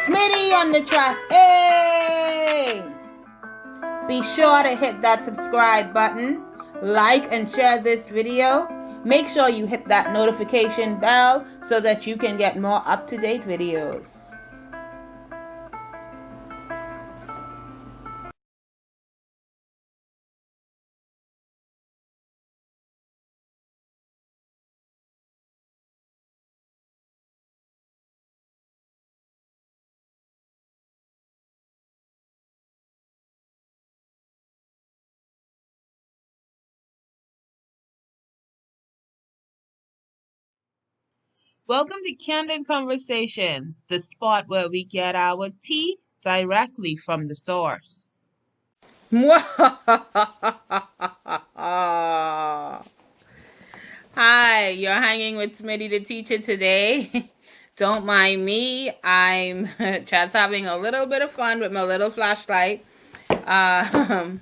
Smitty on the track. Hey! Be sure to hit that subscribe button, like and share this video. Make sure you hit that notification bell so that you can get more up-to-date videos. Welcome to Candid Conversations, the spot where we get our tea directly from the source. Hi, you're hanging with Smitty the teacher today. Don't mind me. I'm just having a little bit of fun with my little flashlight. So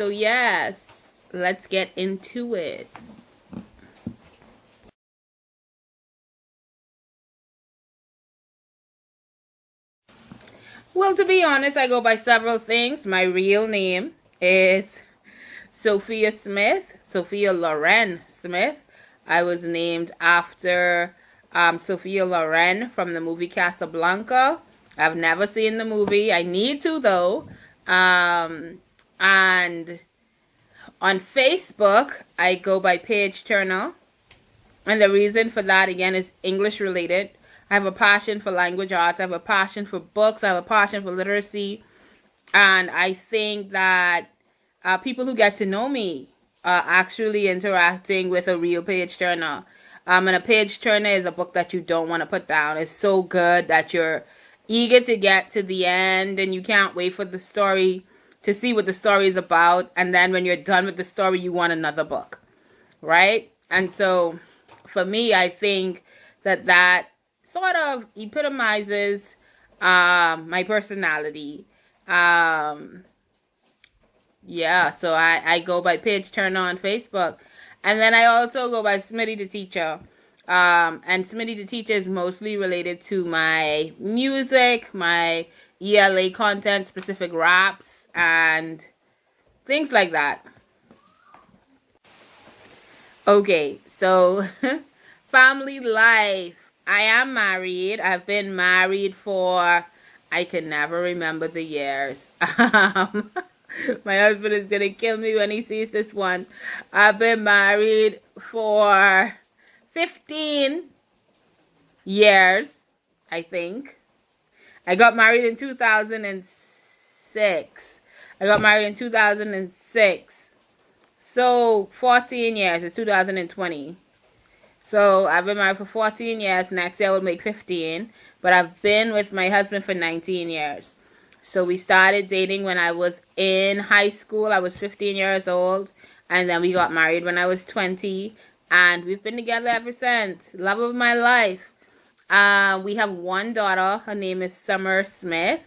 yes, let's get into it. Well, to be honest, I go by several things. My real name is Sophia Smith, Sophia Loren Smith. I was named after Sophia Loren from the movie Casablanca. I've never seen the movie. I need to, though. And on Facebook, I go by Paige Turner. And the reason for that, again, is English related. I have a passion for language arts. I have a passion for books. I have a passion for literacy. And I think that people who get to know me are actually interacting with a real Paige Turner. And a Paige Turner is a book that you don't want to put down. It's so good that you're eager to get to the end and you can't wait for the story to see what the story is about. And then when you're done with the story, you want another book, right? And so for me, I think that sort of epitomizes my personality. Yeah, so I go by Paige Turner on Facebook. And then I also go by Smitty the Teacher. And Smitty the Teacher is mostly related to my music, my ELA content, specific raps, and things like that. Okay, so family life. I am married. I've been married for, I can never remember the years. My husband is going to kill me when he sees this one. I've been married for 15 years, I think. I got married in 2006. So 14 years. It's 2020. So I've been married for 14 years. Next year I will make 15. But I've been with my husband for 19 years. So we started dating when I was in high school. I was 15 years old. And then we got married when I was 20. And we've been together ever since. Love of my life. We have one daughter. Her name is Summer Smith.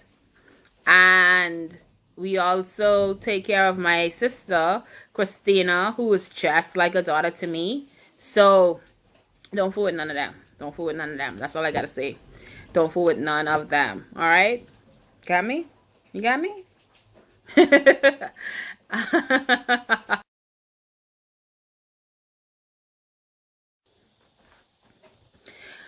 And we also take care of my sister, Christina, who is just like a daughter to me. So don't fool with none of them. Don't fool with none of them. That's all I gotta say. Don't fool with none of them. Alright? Got me? You got me?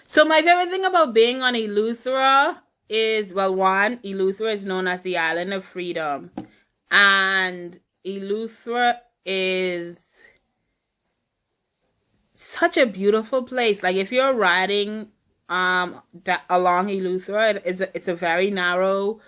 So my favorite thing about being on Eleuthera is, well, one, Eleuthera is known as the Island of Freedom. And Eleuthera is such a beautiful place. Like, if you're riding along Eleuthera, it's a very narrow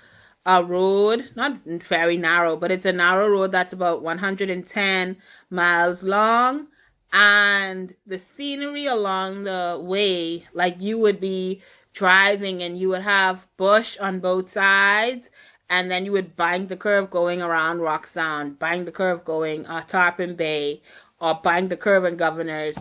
road. Not very narrow, but it's a narrow road that's about 110 miles long. And the scenery along the way, like, you would be driving and you would have bush on both sides, and then you would bank the curve going around Rock Sound, bank the curve going Tarpon Bay, or bank the curve in Governors,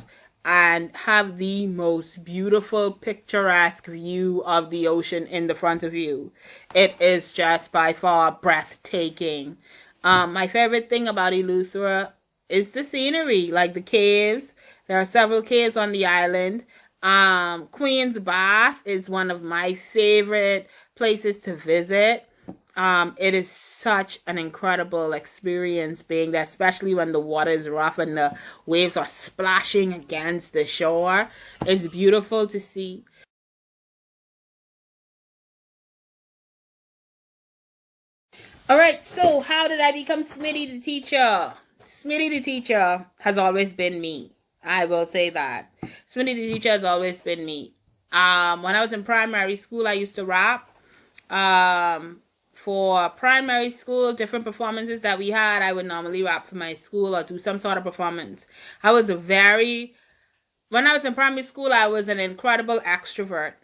and have the most beautiful, picturesque view of the ocean in the front of you. It is just by far breathtaking. My favorite thing about Eleuthera is the scenery, like the caves. There are several caves on the island. Queen's Bath is one of my favorite places to visit. It is such an incredible experience being there, especially when the water is rough and the waves are splashing against the shore. It's beautiful to see. All right, so how did I become Smitty the teacher? Smitty the teacher has always been me. I will say that. Smitty the teacher has always been me. When I was in primary school, I used to rap. For primary school, different performances that we had, I would normally rap for my school or do some sort of performance. When I was in primary school, I was an incredible extrovert.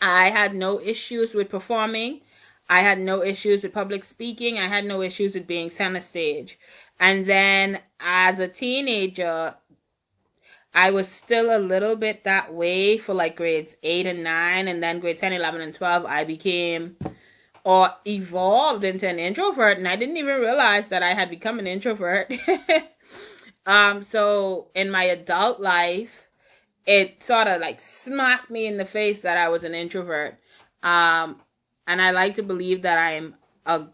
I had no issues with performing. I had no issues with public speaking. I had no issues with being center stage. And then as a teenager, I was still a little bit that way for like grades 8 and 9. And then grade 10, 11, and 12, I became or evolved into an introvert. And I didn't even realize that I had become an introvert. So in my adult life, it sort of like smacked me in the face that I was an introvert. And I like to believe that I'm a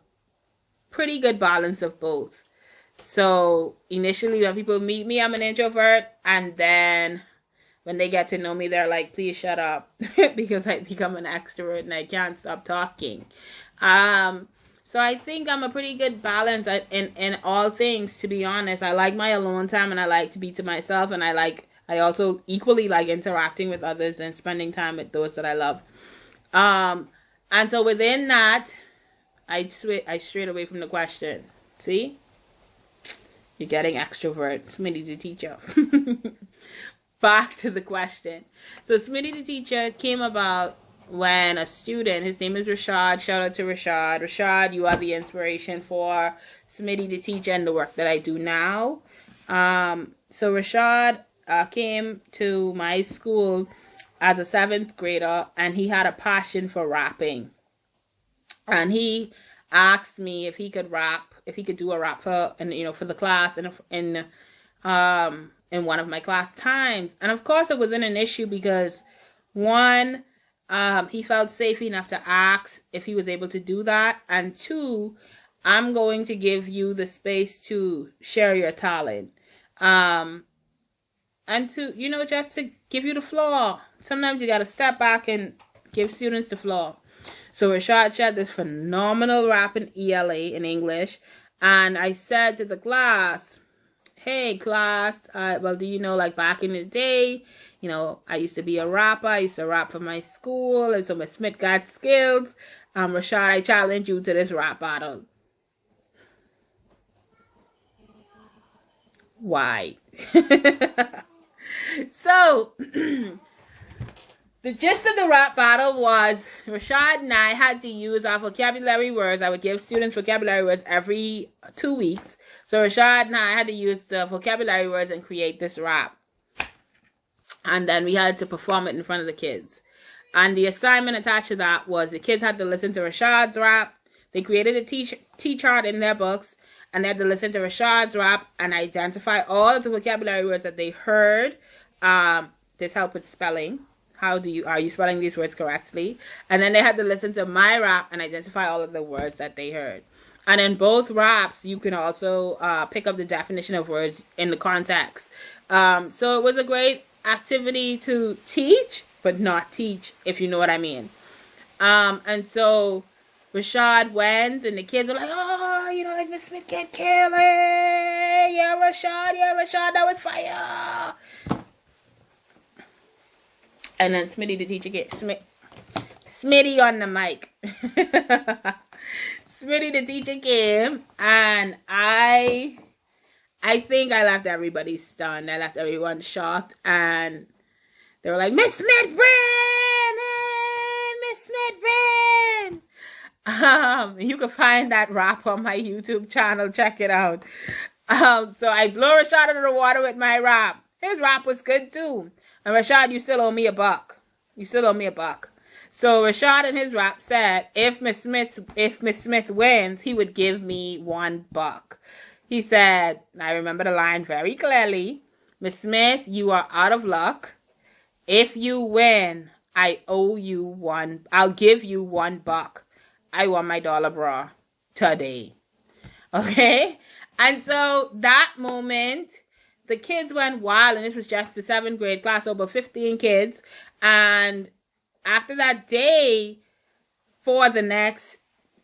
pretty good balance of both. So initially when people meet me, I'm an introvert. And then when they get to know me, they're like, please shut up. Because I become an extrovert and I can't stop talking. So I think I'm a pretty good balance in all things, to be honest. I like my alone time and I like to be to myself. And I also equally like interacting with others and spending time with those that I love. And so within that, I strayed away from the question. See? You're getting extrovert. Smitty the teacher. Back to the question. So Smitty the teacher came about when a student, his name is Rashad. Shout out to Rashad. Rashad, you are the inspiration for Smitty the teacher and the work that I do now. So Rashad came to my school as a 7th grader, and he had a passion for rapping. And he asked me if he could do a rap for the class in one of my class times. And of course it wasn't an issue because one, he felt safe enough to ask if he was able to do that. And two, I'm going to give you the space to share your talent. And to, just to give you the floor. Sometimes you got to step back and give students the floor. So Rashad shared this phenomenal rap in ELA in English. And I said to the class, hey class, well, do you know, like back in the day, I used to be a rapper. I used to rap for my school. And so Miss Smith got skills. Rashad, I challenge you to this rap battle. Why? So, the gist of the rap battle was Rashad and I had to use our vocabulary words. I would give students vocabulary words every 2 weeks. So Rashad and I had to use the vocabulary words and create this rap. And then we had to perform it in front of the kids. And the assignment attached to that was the kids had to listen to Rashad's rap. They created a T-chart in their books. And they had to listen to Rashad's rap and identify all of the vocabulary words that they heard. This helped with spelling. Are you spelling these words correctly? And then they had to listen to my rap and identify all of the words that they heard. And in both raps, you can also pick up the definition of words in the context. So it was a great activity to teach, but not teach, if you know what I mean. And so Rashad went, and the kids were like, oh, like Miss Smith can't kill it. Yeah, Rashad, that was fire. And then Smitty the teacher Smitty on the mic. Smitty the teacher came, and I think I left everybody stunned. I left everyone shocked, and they were like, Miss Smith ran! Miss Smith ran! You can find that rap on my YouTube channel. Check it out. So I blew Rashad out of the water with my rap. His rap was good too. And Rashad, you still owe me $1. You still owe me $1. So Rashad in his rap said, if Miss Smith wins, he would give me $1. He said, I remember the line very clearly, Miss Smith, you are out of luck. If you win, I owe you one. I'll give you $1. I want my dollar bra today. Okay? And so that moment, the kids went wild, and this was just the 7th grade class, over 15 kids. And after that day, for the next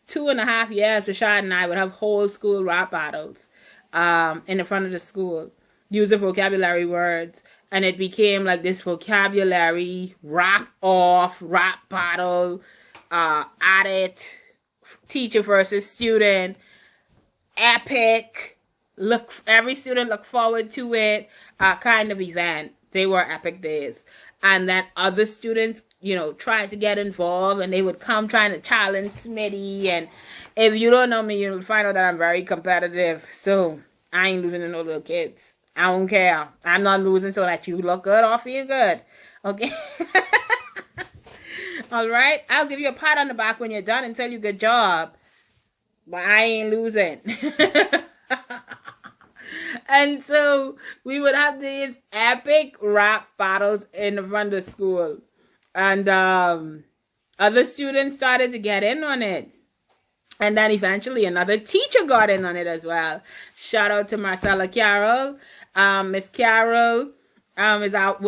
2.5 years, Rashad and I would have whole school rap battles in the front of the school, using vocabulary words. And it became like this vocabulary rap battle, at it, teacher versus student, epic. Look, every student looked forward to it, kind of event. They were epic days. And then other students, tried to get involved, and they would come trying to challenge Smitty. And if you don't know me, you'll find out that I'm very competitive. So I ain't losing to no little kids. I don't care. I'm not losing so that you look good or feel good. Okay? All right? I'll give you a pat on the back when you're done and tell you good job. But I ain't losing. And so we would have these epic rap battles in the front of school. And other students started to get in on it. And then eventually another teacher got in on it as well. Shout out to Marcella Carroll. Miss Carroll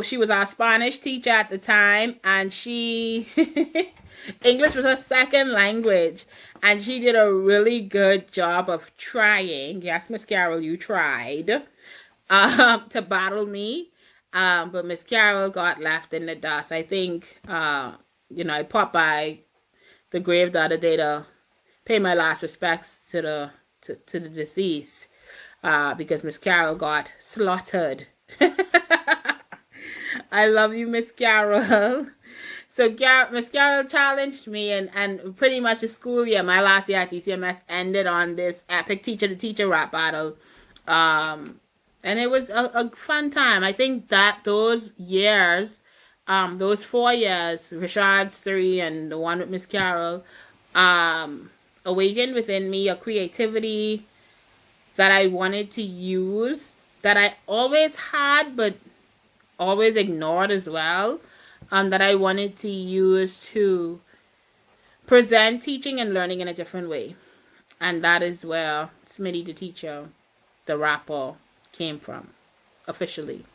she was our Spanish teacher at the time, and she English was her second language, and she did a really good job of trying. Yes, Miss Carroll, you tried to battle me, but Miss Carroll got left in the dust. I think I popped by the grave the other day to pay my last respects to the deceased, because Miss Carroll got slaughtered. I love you, Miss Carroll. So Miss Carroll challenged me, and pretty much the school year, my last year at TCMS, ended on this epic teacher-to-teacher rap battle. And it was a fun time. I think that those years, those 4 years, Rashad's 3 and the one with Miss Carroll, awakened within me a creativity that I wanted to use, that I always had but always ignored as well, that I wanted to use to present teaching and learning in a different way. And that is where Smitty the teacher, the rapper, came from, officially.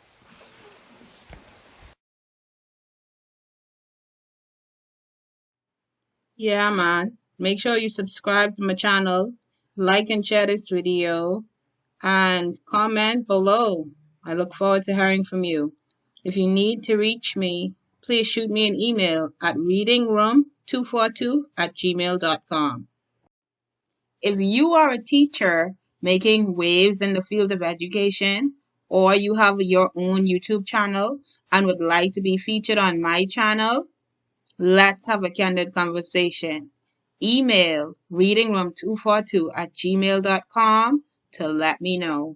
Yeah, man. Make sure you subscribe to my channel, like and share this video, and comment below. I look forward to hearing from you. If you need to reach me, please shoot me an email at readingroom242@gmail.com. If you are a teacher making waves in the field of education, or you have your own YouTube channel and would like to be featured on my channel, let's have a candid conversation. Email readingroom242@gmail.com to let me know.